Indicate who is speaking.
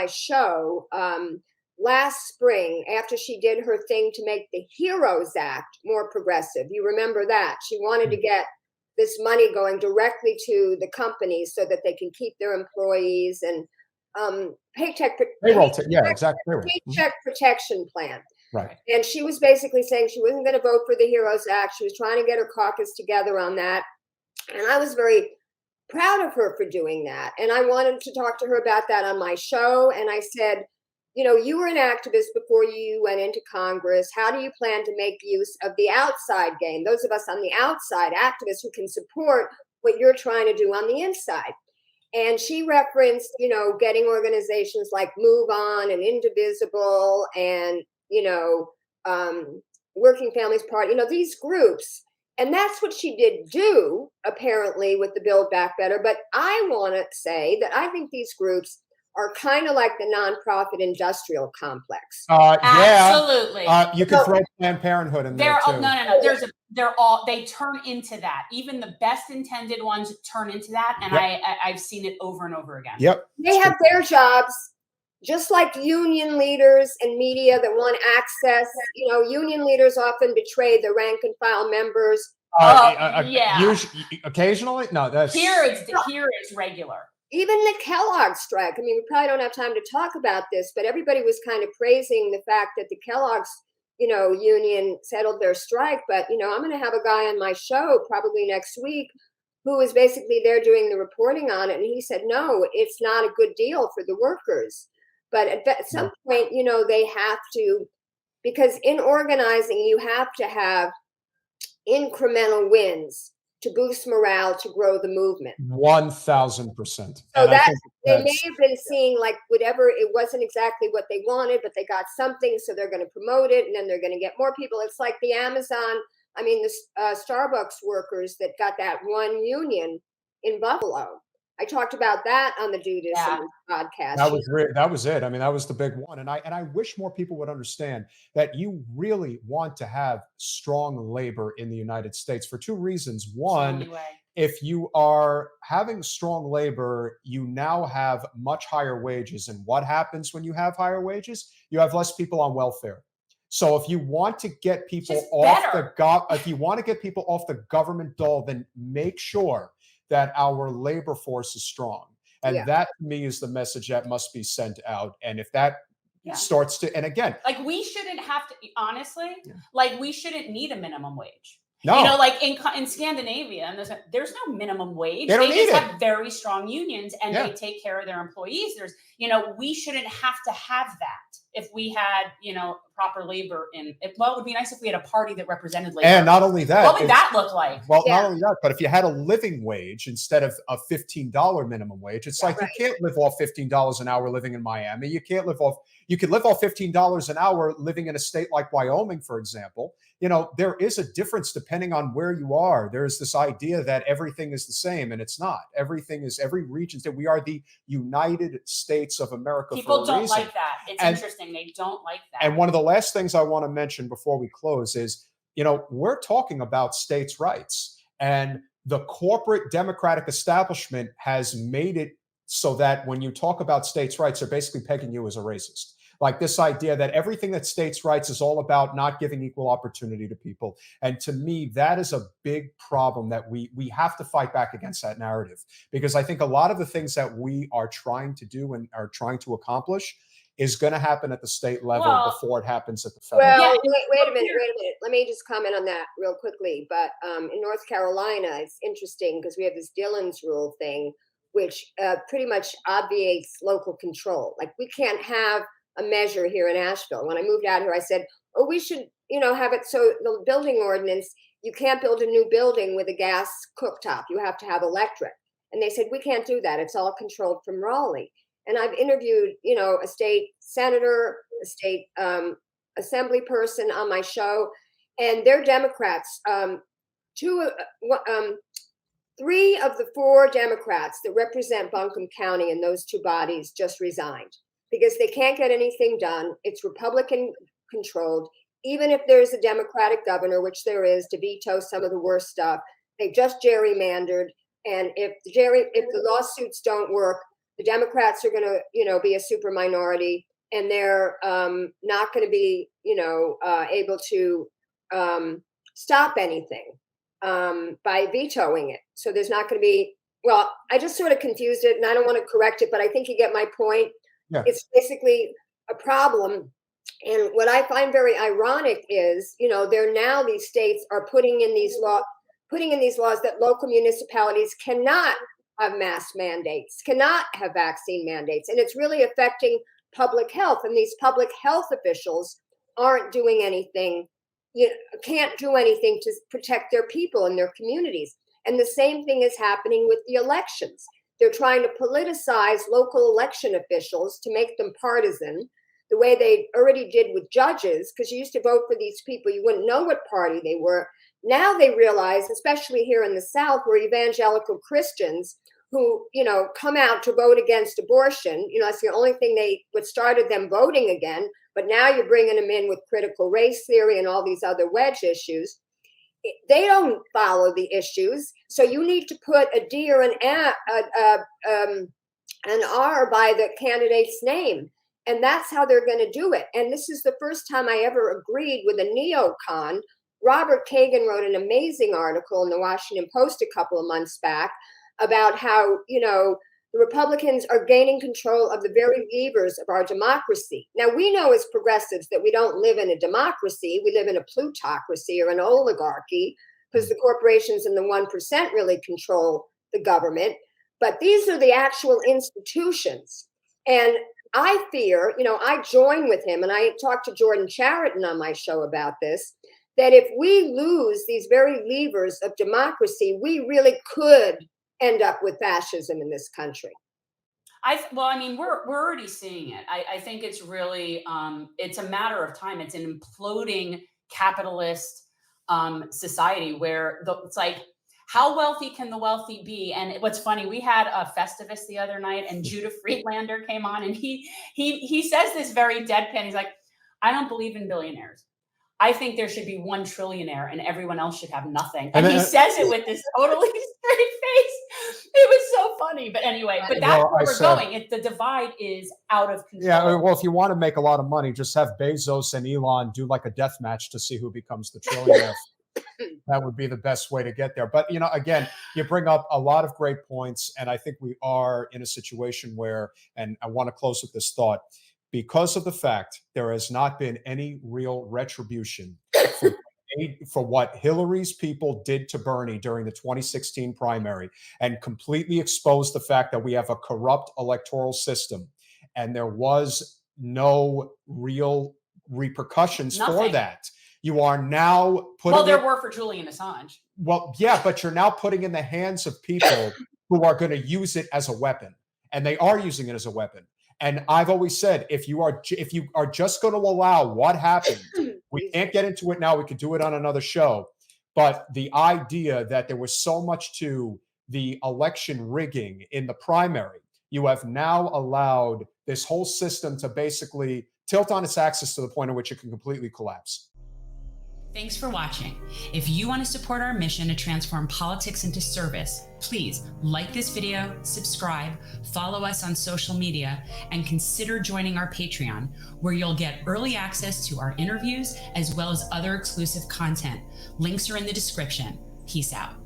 Speaker 1: my show last spring after she did her thing to make the HEROES Act more progressive. You remember that? She wanted to get this money going directly to the companies so that they can keep their employees and paycheck protection plan.
Speaker 2: Right.
Speaker 1: And she was basically saying she wasn't going to vote for the HEROES Act. She was trying to get her caucus together on that. And I was very proud of her for doing that. And I wanted to talk to her about that on my show. And I said, you know, you were an activist before you went into Congress. How do you plan to make use of the outside game? Those of us on the outside, activists who can support what you're trying to do on the inside. And she referenced, you know, getting organizations like Move On and Indivisible and, you know, Working Families Party, you know, these groups. And that's what she did do, apparently, with the Build Back Better. But I want to say that I think these groups are kind of like the nonprofit industrial complex.
Speaker 3: Absolutely.
Speaker 2: You could throw Planned Parenthood in there too.
Speaker 3: No. They turn into that. Even the best intended ones turn into that. And I've seen it over and over again.
Speaker 2: Yep.
Speaker 1: They have their jobs, just like union leaders and media that want access. You know, union leaders often betray the rank and file members.
Speaker 2: Usually, occasionally? No, that's
Speaker 3: here it's regular.
Speaker 1: Even the Kellogg strike. I mean, we probably don't have time to talk about this, but everybody was kind of praising the fact that the Kellogg's, you know, union settled their strike. But, you know, I'm going to have a guy on my show probably next week who is basically there doing the reporting on it. And he said, no, it's not a good deal for the workers. But at some point, you know, they have to, because in organizing, you have to have incremental wins to boost morale, to grow the movement.
Speaker 2: 1,000%.
Speaker 1: So that they may have been seeing like whatever, it wasn't exactly what they wanted, but they got something, so they're going to promote it, and then they're going to get more people. It's like the Amazon, I mean, the Starbucks workers that got that one union in Buffalo. I talked about that on the Do This podcast.
Speaker 2: That was it. I mean, that was the big one. And I wish more people would understand that you really want to have strong labor in the United States for two reasons. One, if you are having strong labor, you now have much higher wages. And what happens when you have higher wages? You have less people on welfare. So if you want to get people off the government dole, then make sure that our labor force is strong. And that to me is the message that must be sent out. And if that starts to, and again,
Speaker 3: like we shouldn't have to, honestly, like we shouldn't need a minimum wage.
Speaker 2: No.
Speaker 3: You know, like in Scandinavia, and there's no minimum wage.
Speaker 2: They
Speaker 3: just have very strong unions and they take care of their employees. There's, you know, we shouldn't have to have that if we had, you know, proper labor it would be nice if we had a party that represented labor.
Speaker 2: And not only that,
Speaker 3: what would that look like?
Speaker 2: Well, not only that, but if you had a living wage instead of a $15 minimum wage, it's like you can't live off $15 an hour living in Miami. You could live off $15 an hour living in a state like Wyoming, for example. You know, there is a difference depending on where you are. There's this idea that everything is the same, and it's not. Every region. We are the United States of America.
Speaker 3: People don't like that. It's interesting. They don't like that.
Speaker 2: And one of the last things I want to mention before we close is, you know, we're talking about states' rights, and the corporate Democratic establishment has made it so that when you talk about states' rights, they're basically pegging you as a racist. Like this idea that everything that states' rights is all about not giving equal opportunity to people. And to me, that is a big problem that we have to fight back against that narrative, because I think a lot of the things that we are trying to do and are trying to accomplish is going to happen at the state level before it happens at the federal level.
Speaker 1: Well, wait a minute. Let me just comment on that real quickly. But in North Carolina, it's interesting because we have this Dillon's rule thing, which pretty much obviates local control. Like we can't have a measure here in Asheville. When I moved out here, I said, oh, we should, you know, have it so the building ordinance, you can't build a new building with a gas cooktop. You have to have electric. And they said, we can't do that. It's all controlled from Raleigh. And I've interviewed, you know, a state senator, a state assembly person on my show, and they're Democrats. 3 of the 4 Democrats that represent Buncombe County in those 2 bodies just resigned because they can't get anything done. It's Republican controlled. Even if there's a Democratic governor, which there is, to veto some of the worst stuff, they just gerrymandered. And if the lawsuits don't work, The Democrats are going to, be a super minority, and they're not going to be, able to stop anything by vetoing it. So there's not going to be. Well, I just sort of confused it, and I don't want to correct it, but I think you get my point.
Speaker 2: Yeah.
Speaker 1: It's basically a problem. And what I find very ironic is, these states are putting in these laws that local municipalities cannot have mask mandates, cannot have vaccine mandates. And it's really affecting public health. And these public health officials aren't doing anything, can't do anything to protect their people and their communities. And the same thing is happening with the elections. They're trying to politicize local election officials to make them partisan, the way they already did with judges, because you used to vote for these people, you wouldn't know what party they were. Now they realize, especially here in the South, where evangelical Christians who, come out to vote against abortion, that's the only thing what started them voting again. But now you're bringing them in with critical race theory and all these other wedge issues. They don't follow the issues. So you need to put a D or an R by the candidate's name. And that's how they're going to do it. And this is the first time I ever agreed with a neocon. Robert Kagan wrote an amazing article in the Washington Post a couple of months back about how, the Republicans are gaining control of the very levers of our democracy. Now, we know as progressives that we don't live in a democracy. We live in a plutocracy or an oligarchy, because the corporations and the 1% really control the government. But these are the actual institutions. And I fear, I join with him, and I talked to Jordan Chariton on my show about this, that if we lose these very levers of democracy, we really could end up with fascism in this country.
Speaker 3: We're already seeing it. I think it's really, it's a matter of time. It's an imploding capitalist society where it's like, how wealthy can the wealthy be? And what's funny, we had a Festivus the other night, and Judah Friedlander came on, and he says this very deadpan. He's like, I don't believe in billionaires. I think there should be one trillionaire and everyone else should have nothing. And he says it with this totally straight face. It was so funny. But anyway, but that's where we're going. The divide is out of control.
Speaker 2: Yeah, well, if you want to make a lot of money, just have Bezos and Elon do like a death match to see who becomes the trillionaire. That would be the best way to get there. But, again, you bring up a lot of great points. And I think we are in a situation where, and I want to close with this thought, because of the fact there has not been any real retribution for what Hillary's people did to Bernie during the 2016 primary, and completely exposed the fact that we have a corrupt electoral system, and there was no real repercussions for that. You are now putting.
Speaker 3: Well, there were for Julian Assange.
Speaker 2: Well, yeah, but you're now putting in the hands of people who are going to use it as a weapon, and they are using it as a weapon. And I've always said, if you are just going to allow what happened, we can't get into it now. We could do it on another show. But the idea that there was so much to the election rigging in the primary, you have now allowed this whole system to basically tilt on its axis to the point at which it can completely collapse.
Speaker 4: Thanks for watching. If you want to support our mission to transform politics into service, please like this video, subscribe, follow us on social media, and consider joining our Patreon, where you'll get early access to our interviews as well as other exclusive content. Links are in the description. Peace out.